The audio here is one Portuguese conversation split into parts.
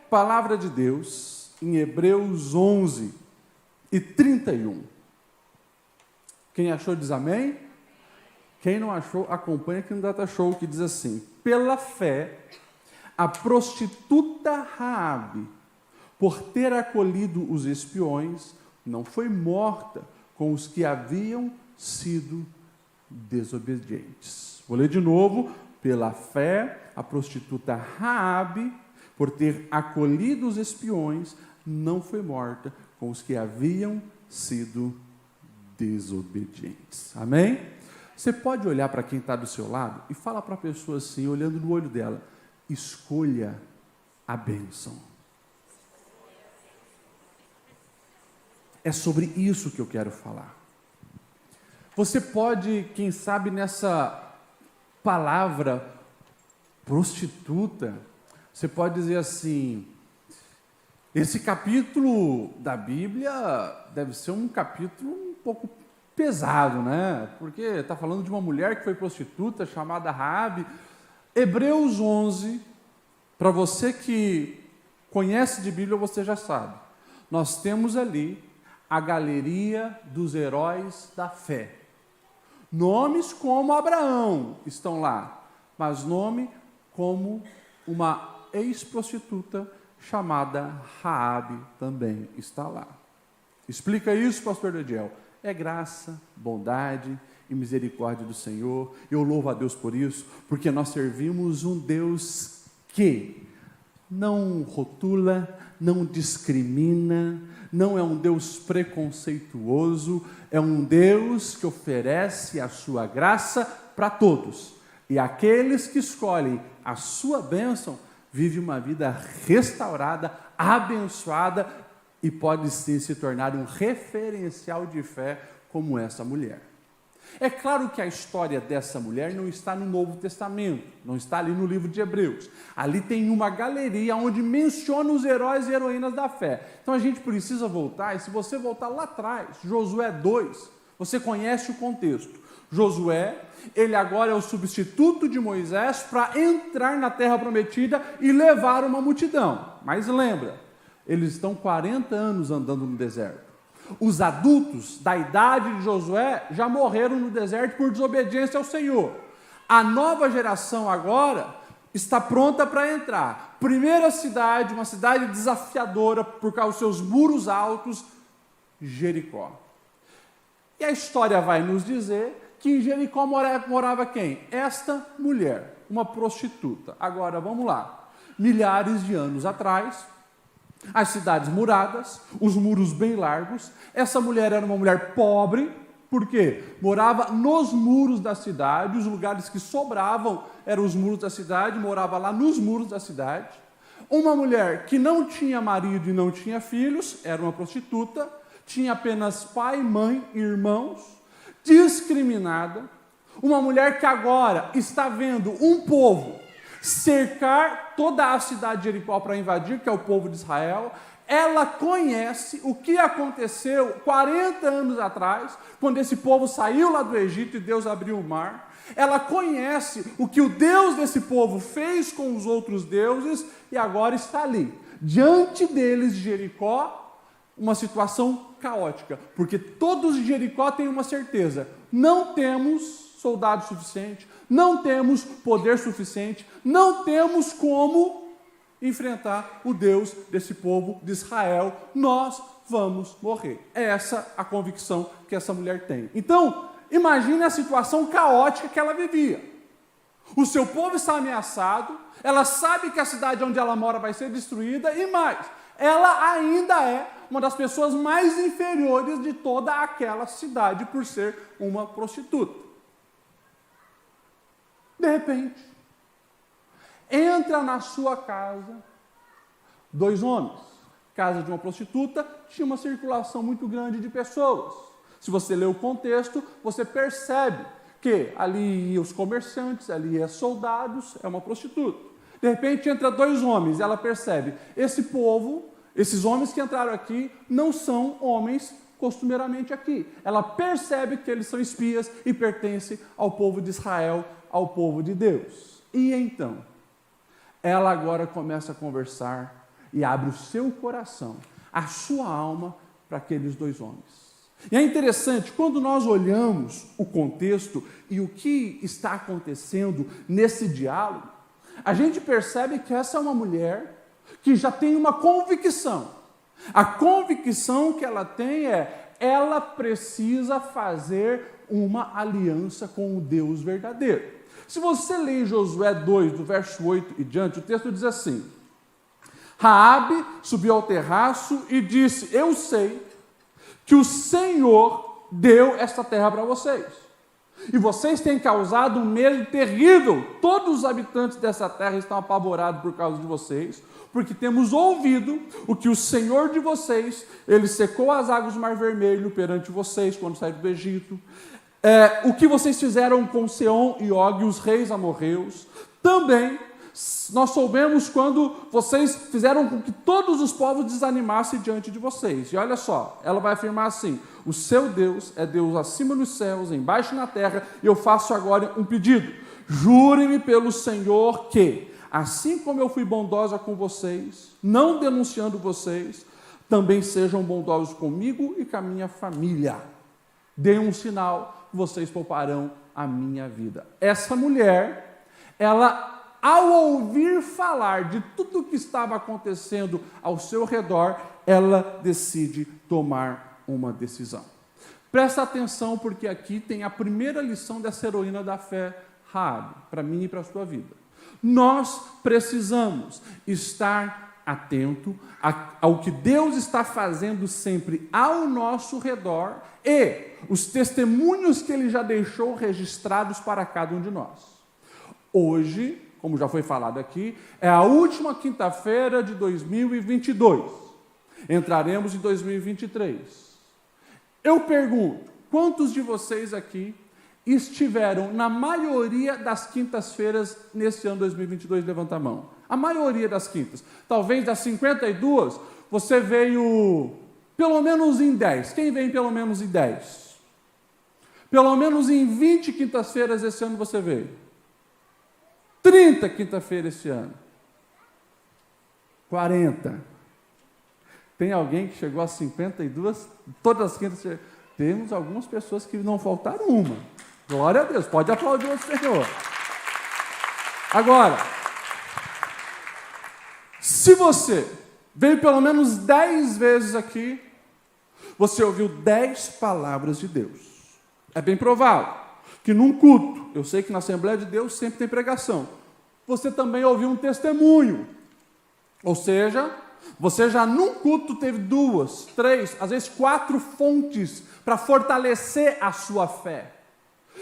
palavra de Deus em Hebreus 11 e 31. Quem achou diz amém? Quem não achou, acompanha aqui no Data Show, que diz assim: pela fé, a prostituta Raabe, por ter acolhido os espiões, não foi morta com os que haviam sido desobedientes. Vou ler de novo. Pela fé, a prostituta Raabe, por ter acolhido os espiões, não foi morta com os que haviam sido desobedientes. Amém? Você pode olhar para quem está do seu lado e falar para a pessoa assim, olhando no olho dela: escolha a bênção. É sobre isso que eu quero falar. Você pode, quem sabe, nessa palavra prostituta, você pode dizer assim: esse capítulo da Bíblia deve ser um capítulo um pouco pesado, né? Porque está falando de uma mulher que foi prostituta, chamada Raabe. Hebreus 11, para você que conhece de Bíblia, você já sabe. Nós temos ali a galeria dos heróis da fé. Nomes como Abraão estão lá, mas nome como uma ex-prostituta chamada Raabe também está lá. Explica isso, pastor Dediel. É graça, bondade e misericórdia do Senhor. Eu louvo a Deus por isso, porque nós servimos um Deus que não rotula, não discrimina, não é um Deus preconceituoso, é um Deus que oferece a sua graça para todos. E aqueles que escolhem a sua bênção, vivem uma vida restaurada, abençoada, e pode sim se tornar um referencial de fé como essa mulher. É claro que a história dessa mulher não está no Novo Testamento, não está ali no livro de Hebreus. Ali tem uma galeria onde menciona os heróis e heroínas da fé. Então a gente precisa voltar, e se você voltar lá atrás, Josué 2, você conhece o contexto. Josué, ele agora é o substituto de Moisés para entrar na terra prometida e levar uma multidão. Mas lembra, eles estão 40 anos andando no deserto. Os adultos da idade de Josué já morreram no deserto por desobediência ao Senhor. A nova geração agora está pronta para entrar. Primeira cidade, uma cidade desafiadora por causa dos seus muros altos, Jericó. E a história vai nos dizer que em Jericó morava quem? Esta mulher, uma prostituta. Agora vamos lá. Milhares de anos atrás, as cidades muradas, os muros bem largos. Essa mulher era uma mulher pobre, porque morava nos muros da cidade, os lugares que sobravam eram os muros da cidade, morava lá nos muros da cidade. Uma mulher que não tinha marido e não tinha filhos, era uma prostituta, tinha apenas pai, mãe e irmãos, discriminada. Uma mulher que agora está vendo um povo cercar toda a cidade de Jericó para invadir, que é o povo de Israel. Ela conhece o que aconteceu 40 anos atrás, quando esse povo saiu lá do Egito e Deus abriu o mar. Ela conhece o que o Deus desse povo fez com os outros deuses e agora está ali, diante deles de Jericó, uma situação caótica, porque todos de Jericó têm uma certeza: não temos soldado suficiente, não temos poder suficiente, não temos como enfrentar o Deus desse povo de Israel, nós vamos morrer. É essa a convicção que essa mulher tem. Então, imagine a situação caótica que ela vivia. O seu povo está ameaçado, ela sabe que a cidade onde ela mora vai ser destruída, e mais, ela ainda é uma das pessoas mais inferiores de toda aquela cidade por ser uma prostituta. De repente, entra na sua casa 2 homens. Casa de uma prostituta tinha uma circulação muito grande de pessoas. Se você lê o contexto, você percebe que ali iam os comerciantes, ali iam soldados, é uma prostituta. De repente entra 2 homens e ela percebe: esse povo, esses homens que entraram aqui, não são homens costumeiramente aqui. Ela percebe que eles são espias e pertencem ao povo de Israel, ao povo de Deus. E então, ela agora começa a conversar e abre o seu coração, a sua alma para aqueles dois homens. E é interessante, quando nós olhamos o contexto e o que está acontecendo nesse diálogo, a gente percebe que essa é uma mulher que já tem uma convicção. A convicção que ela tem é, ela precisa fazer uma aliança com o Deus verdadeiro. Se você ler Josué 2, do verso 8 e diante, o texto diz assim: Raabe subiu ao terraço e disse: eu sei que o Senhor deu esta terra para vocês. E vocês têm causado um medo terrível. Todos os habitantes dessa terra estão apavorados por causa de vocês, porque temos ouvido o que o Senhor de vocês, ele secou as águas do Mar Vermelho perante vocês quando saíram do Egito. O que vocês fizeram com Seom e Og, os reis amorreus. Também nós soubemos quando vocês fizeram com que todos os povos desanimassem diante de vocês. E olha só, ela vai afirmar assim: o seu Deus é Deus acima nos céus, embaixo na terra, e eu faço agora um pedido. Jurem-me pelo Senhor que, assim como eu fui bondosa com vocês, não denunciando vocês, também sejam bondosos comigo e com a minha família. Deem um sinal, vocês pouparão a minha vida. Essa mulher, ela, ao ouvir falar de tudo o que estava acontecendo ao seu redor, ela decide tomar uma decisão. Presta atenção, porque aqui tem a primeira lição dessa heroína da fé, Raabe, para mim e para a sua vida. Nós precisamos estar atento ao que Deus está fazendo sempre ao nosso redor e os testemunhos que Ele já deixou registrados para cada um de nós. Hoje, como já foi falado aqui, é a última quinta-feira de 2022. Entraremos em 2023. Eu pergunto, quantos de vocês aqui estiveram na maioria das quintas-feiras nesse ano 2022? Levanta a mão. A maioria das quintas. Talvez das 52, você veio pelo menos em 10. Quem vem pelo menos em 10? Pelo menos em 20 quintas-feiras esse ano você veio. 30 quinta-feira esse ano. 40. Tem alguém que chegou a 52? Todas as quintas. Temos algumas pessoas que não faltaram uma. Glória a Deus. Pode aplaudir o Senhor. Agora, se você veio pelo menos 10 vezes aqui, você ouviu 10 palavras de Deus. É bem provável que num culto, eu sei que na Assembleia de Deus sempre tem pregação, você também ouviu um testemunho. Ou seja, você já num culto teve 2, 3, às vezes 4 fontes para fortalecer a sua fé.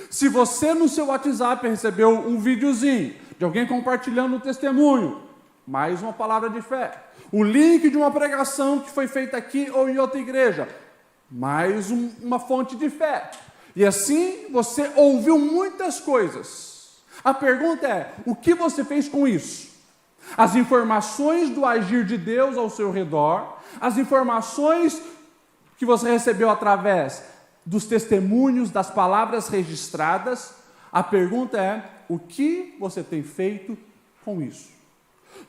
Se você no seu WhatsApp recebeu um videozinho de alguém compartilhando um testemunho, mais uma palavra de fé. O link de uma pregação que foi feita aqui ou em outra igreja, mais uma fonte de fé. E assim você ouviu muitas coisas. A pergunta é, o que você fez com isso? As informações do agir de Deus ao seu redor, as informações que você recebeu através dos testemunhos, das palavras registradas, a pergunta é, o que você tem feito com isso?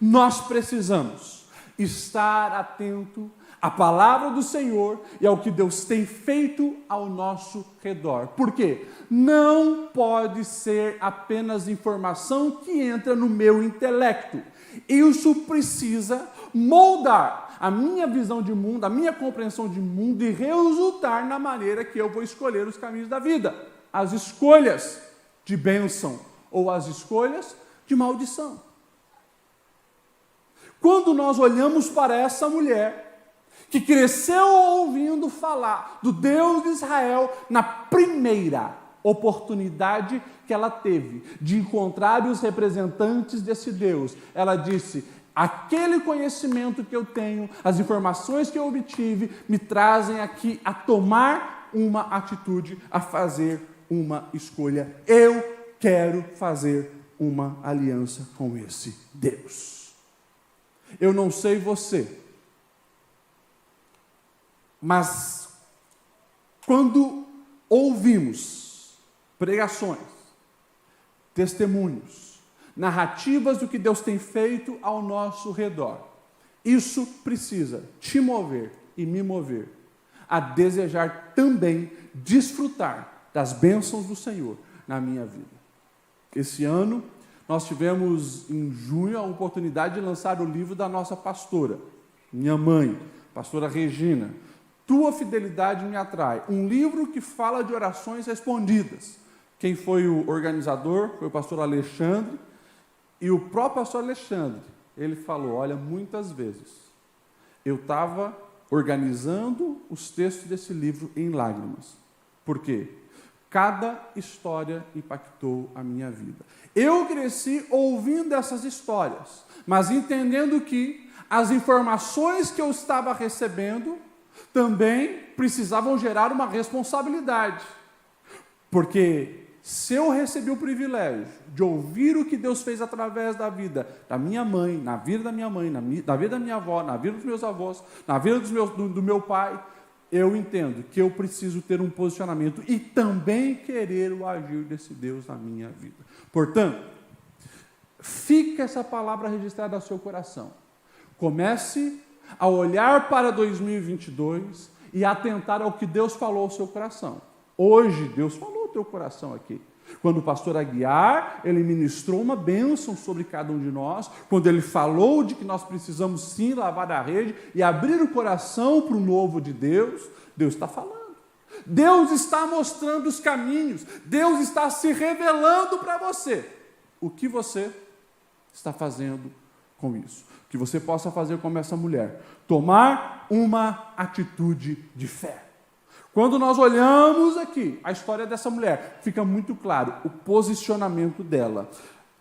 Nós precisamos estar atento à palavra do Senhor e ao que Deus tem feito ao nosso redor. Por quê? Não pode ser apenas informação que entra no meu intelecto. Isso precisa moldar a minha visão de mundo, a minha compreensão de mundo e resultar na maneira que eu vou escolher os caminhos da vida. As escolhas de bênção ou as escolhas de maldição. Quando nós olhamos para essa mulher, que cresceu ouvindo falar do Deus de Israel, na primeira oportunidade que ela teve de encontrar os representantes desse Deus, ela disse, aquele conhecimento que eu tenho, as informações que eu obtive, me trazem aqui a tomar uma atitude, a fazer uma escolha. Eu quero fazer uma aliança com esse Deus. Eu não sei você, mas quando ouvimos pregações, testemunhos, narrativas do que Deus tem feito ao nosso redor, Isso precisa te mover e me mover a desejar também desfrutar das bênçãos do Senhor na minha vida. Esse ano, nós tivemos em junho a oportunidade de lançar o livro da nossa pastora, minha mãe, pastora Regina. Tua fidelidade me atrai. Um livro que fala de orações respondidas. Quem foi o organizador foi o pastor Alexandre. E o próprio pastor Alexandre, ele falou, olha, muitas vezes eu estava organizando os textos desse livro em lágrimas. Por quê? Cada história impactou a minha vida. Eu cresci ouvindo essas histórias, mas entendendo que as informações que eu estava recebendo também precisavam gerar uma responsabilidade. Porque se eu recebi o privilégio de ouvir o que Deus fez através da vida da minha mãe, na vida da minha mãe, na vida da minha avó, na vida dos meus avós, na vida do meu pai, eu entendo que eu preciso ter um posicionamento e também querer o agir desse Deus na minha vida. Portanto, fica essa palavra registrada no seu coração. Comece a olhar para 2022 e atentar ao que Deus falou ao seu coração. Hoje, Deus falou ao teu coração aqui. Quando o pastor Aguiar, ele ministrou uma bênção sobre cada um de nós, quando ele falou de que nós precisamos sim lavar a rede e abrir o coração para o novo de Deus, Deus está falando. Deus está mostrando os caminhos, Deus está se revelando para você. O que você está fazendo com isso? Que você possa fazer como essa mulher, tomar uma atitude de fé. Quando nós olhamos aqui a história dessa mulher, fica muito claro o posicionamento dela.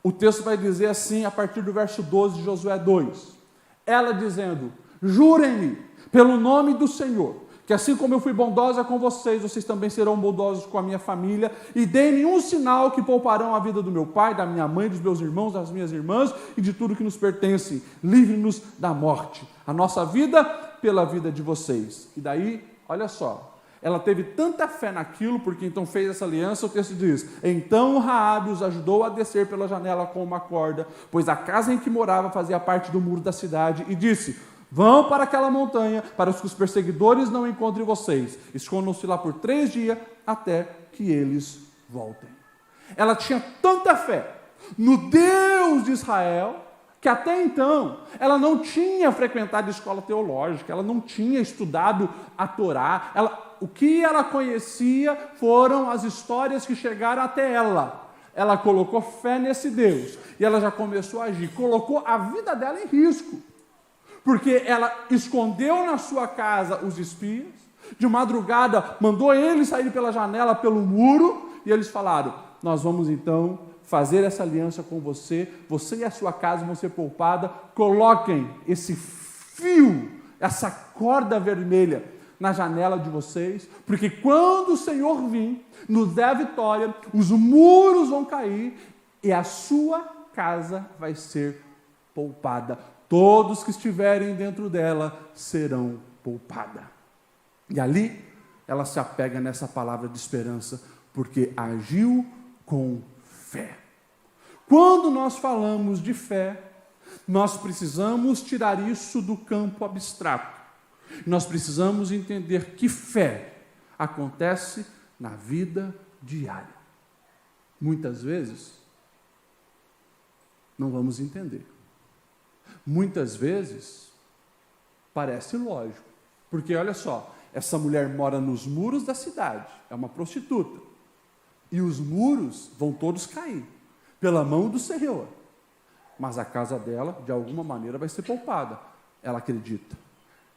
O texto vai dizer assim, a partir do verso 12 de Josué 2. Ela dizendo, jurem-me pelo nome do Senhor, que assim como eu fui bondosa com vocês, vocês também serão bondosos com a minha família, e deem-me um sinal que pouparão a vida do meu pai, da minha mãe, dos meus irmãos, das minhas irmãs, e de tudo que nos pertence. Livre-nos da morte. A nossa vida pela vida de vocês. E daí, olha só, ela teve tanta fé naquilo, porque então fez essa aliança, o texto diz, então Raabe os ajudou a descer pela janela com uma corda, pois a casa em que morava fazia parte do muro da cidade, e disse, vão para aquela montanha, para que os perseguidores não encontrem vocês, escondam-se lá por 3 dias, até que eles voltem. Ela tinha tanta fé no Deus de Israel, que até então ela não tinha frequentado escola teológica, ela não tinha estudado a Torá, o que ela conhecia foram as histórias que chegaram até ela. Ela colocou fé nesse Deus e ela já começou a agir, colocou a vida dela em risco, porque ela escondeu na sua casa os espias, de madrugada mandou eles sair pela janela, pelo muro, e eles falaram, nós vamos então fazer essa aliança com você, você e a sua casa vão ser poupadas, coloquem esse fio, essa corda vermelha na janela de vocês, porque quando o Senhor vir, nos der a vitória, os muros vão cair e a sua casa vai ser poupada. Todos que estiverem dentro dela serão poupados. E ali, ela se apega nessa palavra de esperança, porque agiu com fé. Quando nós falamos de fé, nós precisamos tirar isso do campo abstrato. Nós precisamos entender que fé acontece na vida diária. Muitas vezes, não vamos entender. Muitas vezes, parece lógico. Porque, olha só, essa mulher mora nos muros da cidade, é uma prostituta. E os muros vão todos cair, pela mão do Senhor. Mas a casa dela, de alguma maneira, vai ser poupada. Ela acredita.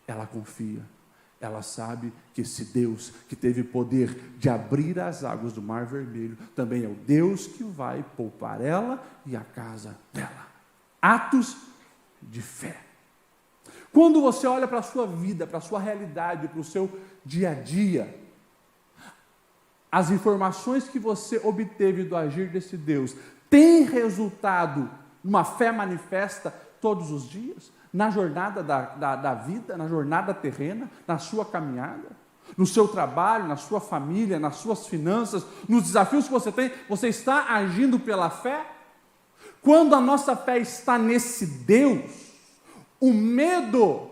Ela confia, ela sabe que esse Deus que teve poder de abrir as águas do Mar Vermelho, também é o Deus que vai poupar ela e a casa dela. Atos de fé. Quando você olha para a sua vida, para a sua realidade, para o seu dia a dia, as informações que você obteve do agir desse Deus têm resultado numa fé manifesta todos os dias? Na jornada da vida, na jornada terrena, na sua caminhada, no seu trabalho, na sua família, nas suas finanças, nos desafios que você tem, você está agindo pela fé? Quando a nossa fé está nesse Deus, o medo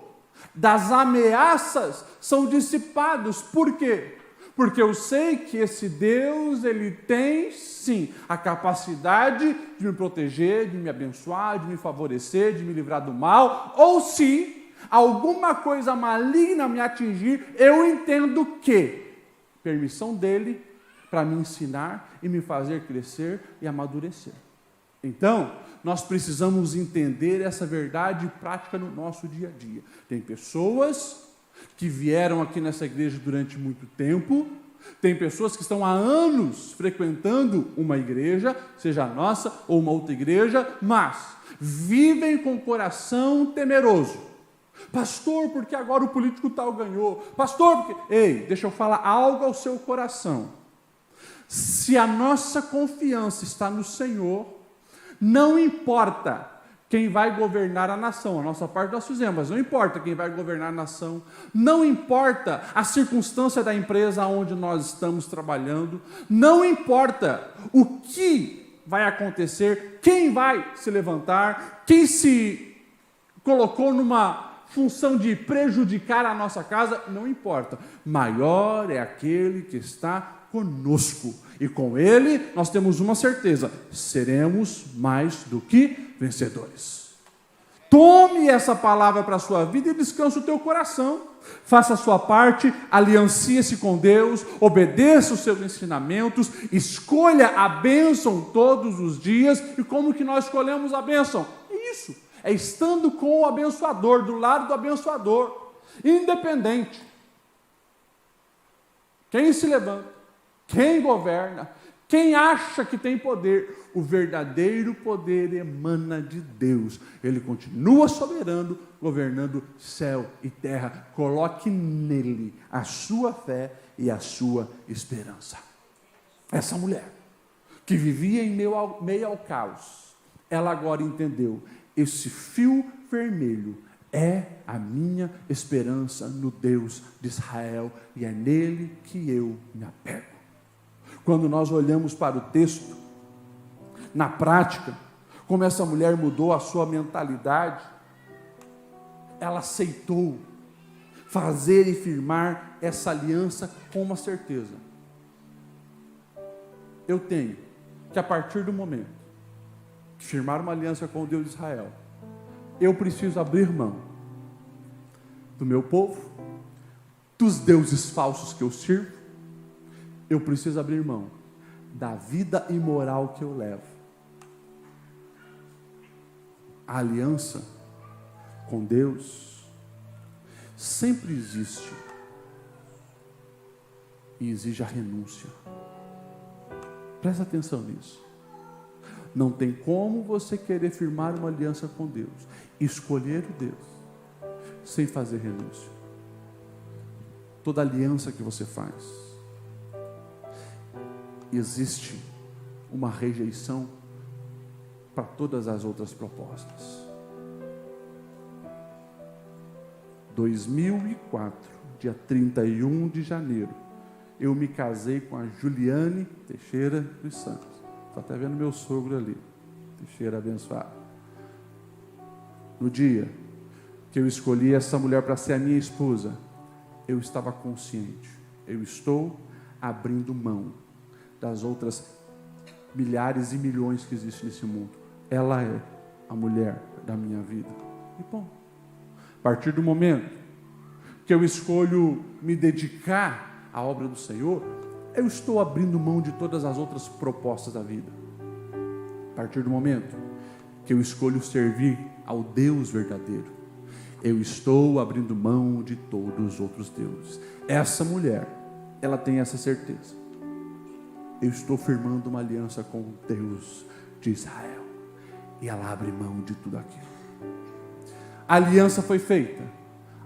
das ameaças são dissipados. Por quê? Porque eu sei que esse Deus, Ele tem, sim, a capacidade de me proteger, de me abençoar, de me favorecer, de me livrar do mal. Ou se alguma coisa maligna me atingir, eu entendo que permissão dEle para me ensinar e me fazer crescer e amadurecer. Então, nós precisamos entender essa verdade prática no nosso dia a dia. Tem pessoas que vieram aqui nessa igreja durante muito tempo, tem pessoas que estão há anos frequentando uma igreja, seja a nossa ou uma outra igreja, mas vivem com o coração temeroso. Pastor, porque agora o político tal ganhou? Pastor, porque... Ei, deixa eu falar algo ao seu coração. Se a nossa confiança está no Senhor, não importa quem vai governar a nação, a nossa parte nós fizemos, mas não importa quem vai governar a nação, não importa a circunstância da empresa onde nós estamos trabalhando, não importa o que vai acontecer, quem vai se levantar, quem se colocou numa função de prejudicar a nossa casa, não importa, maior é aquele que está conosco, e com Ele nós temos uma certeza: seremos mais do que vencedores. Tome essa palavra para a sua vida e descanse o teu coração. Faça a sua parte, aliancie-se com Deus, obedeça os seus ensinamentos, escolha a bênção todos os dias. E como que nós escolhemos a bênção? É isso, é estando com o abençoador, do lado do abençoador, independente. Quem se levanta, quem governa, quem acha que tem poder, o verdadeiro poder emana de Deus. Ele continua soberano, governando céu e terra. Coloque nele a sua fé e a sua esperança. Essa mulher, que vivia em meio ao caos, ela agora entendeu: esse fio vermelho é a minha esperança no Deus de Israel, e é nele que eu me apego. Quando nós olhamos para o texto, na prática, como essa mulher mudou a sua mentalidade, ela aceitou fazer e firmar essa aliança com uma certeza. Eu tenho que, a partir do momento de firmar uma aliança com o Deus de Israel, eu preciso abrir mão do meu povo, dos deuses falsos que eu sirvo. Eu preciso abrir mão da vida imoral que eu levo. A aliança com Deus sempre existe e exige a renúncia. Presta atenção nisso. Não tem como você querer firmar uma aliança com Deus, escolher o Deus, sem fazer renúncia. Toda aliança que você faz, existe uma rejeição para todas as outras propostas. 2004, dia 31 de janeiro, eu me casei com a Juliane Teixeira dos Santos. Estou até vendo meu sogro ali, Teixeira abençoado. No dia que eu escolhi essa mulher para ser a minha esposa, eu estava consciente, eu estou abrindo mão das outras milhares e milhões que existem nesse mundo. Ela é a mulher da minha vida. E bom, a partir do momento que eu escolho me dedicar à obra do Senhor, eu estou abrindo mão de todas as outras propostas da vida. A partir do momento que eu escolho servir ao Deus verdadeiro, eu estou abrindo mão de todos os outros deuses. Essa mulher, ela tem essa certeza. Eu estou firmando uma aliança com o Deus de Israel. E ela abre mão de tudo aquilo. A aliança foi feita.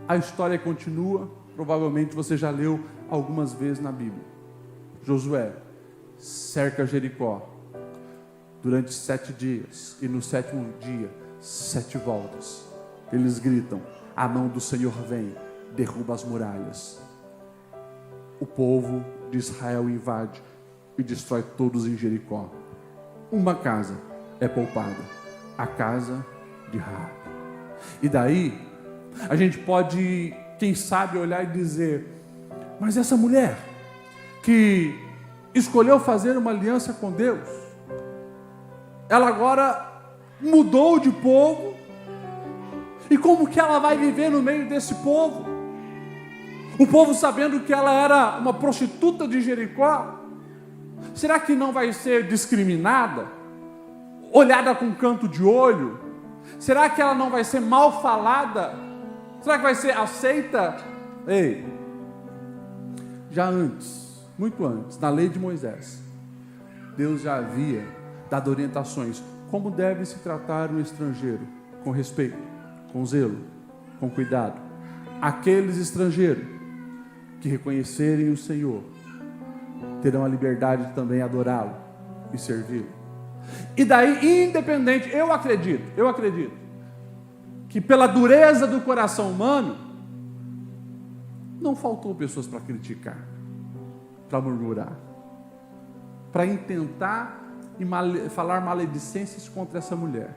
A história continua. Provavelmente você já leu algumas vezes na Bíblia. Josué cerca Jericó durante 7 dias. E no 7º dia, 7 voltas. Eles gritam: a mão do Senhor vem, derruba as muralhas. O povo de Israel invade e destrói todos em Jericó. Uma casa é poupada, a casa de Raabe. E daí, a gente pode, quem sabe, olhar e dizer: mas essa mulher que escolheu fazer uma aliança com Deus, ela agora mudou de povo, e como que ela vai viver no meio desse povo? O povo sabendo que ela era uma prostituta de Jericó, será que não vai ser discriminada? Olhada com canto de olho? Será que ela não vai ser mal falada? Será que vai ser aceita? Ei, já antes, muito antes, na lei de Moisés, Deus já havia dado orientações como deve se tratar um estrangeiro, com respeito, com zelo, com cuidado. Aqueles estrangeiros que reconhecerem o Senhor terão a liberdade de também adorá-lo e servi-lo. E daí, independente, eu acredito que pela dureza do coração humano, não faltou pessoas para criticar, para murmurar, para intentar falar maledicências contra essa mulher.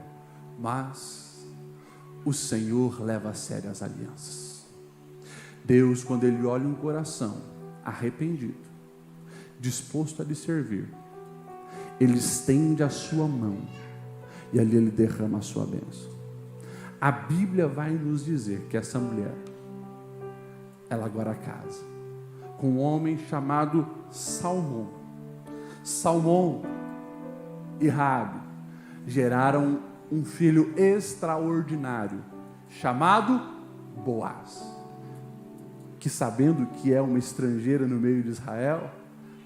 Mas o Senhor leva a sério as alianças. Deus, quando Ele olha um coração arrependido, disposto a lhe servir, Ele estende a sua mão e ali Ele derrama a sua bênção. A Bíblia vai nos dizer que essa mulher, ela agora casa com um homem chamado Salmão. Salmão e Raabe geraram um filho extraordinário, chamado Boaz, que, sabendo que é uma estrangeira no meio de Israel,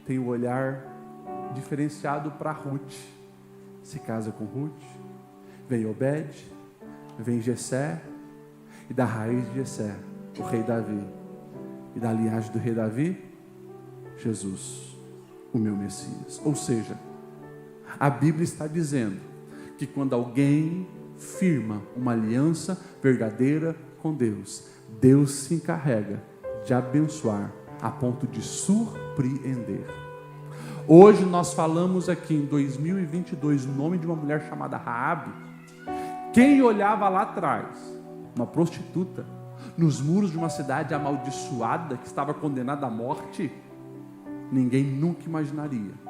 tem um olhar diferenciado para Ruth. Se casa com Ruth, vem Obed, vem Jessé, e da raiz de Jessé, o rei Davi, e da linhagem do rei Davi, Jesus, o meu Messias. Ou seja, a Bíblia está dizendo que quando alguém firma uma aliança verdadeira com Deus, Deus se encarrega de abençoar a ponto de surpreender. Hoje nós falamos aqui em 2022 o nome de uma mulher chamada Raabe. Quem olhava lá atrás, uma prostituta, nos muros de uma cidade amaldiçoada que estava condenada à morte, ninguém nunca imaginaria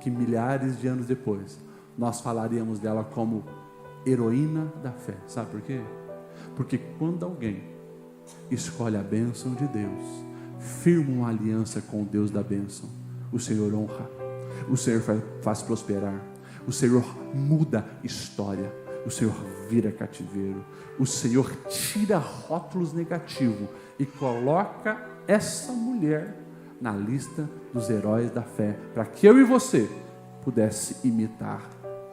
que milhares de anos depois nós falaríamos dela como heroína da fé. Sabe por quê? Porque quando alguém escolhe a bênção de Deus, firma uma aliança com o Deus da bênção, o Senhor honra, o Senhor faz prosperar, o Senhor muda história, o Senhor vira cativeiro, o Senhor tira rótulos negativos e coloca essa mulher na lista dos heróis da fé, para que eu e você pudesse imitar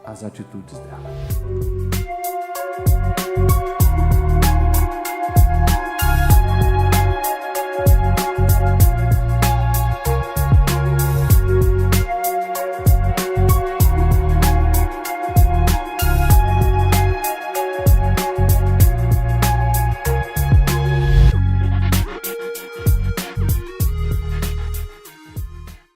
as atitudes dela.